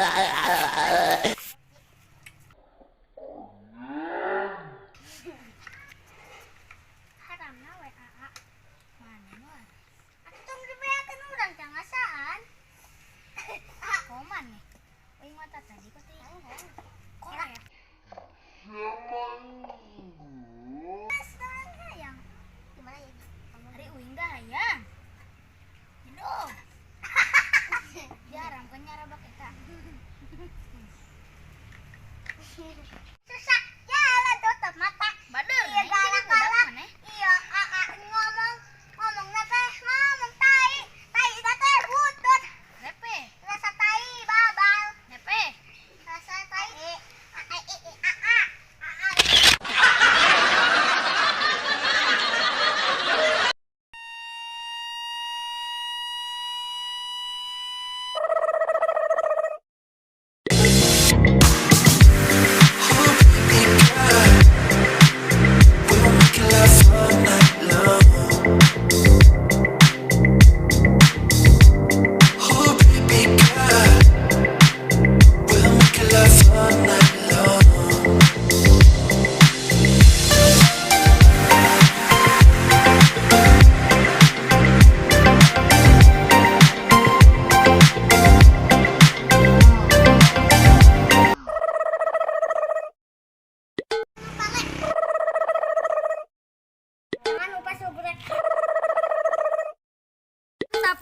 Haramna we aa. Mana mah? Atuh dibeakeun urang cangasaan. Koman nih. Uing mata tadi kok teh. Korek. Sekarang hayang. Gimana ya? Hari uing dah hayang. Hidup. Jarang kan nyarabak eta. Susah. Ya lah tutup mata. Bader. Iya galak-galak. Iya, ngomong teh ngomong tai. Tai teh butut. Nepe. Rasa tai babal. Nepe. Rasa tai. Jangan lupa subscribe. Stop,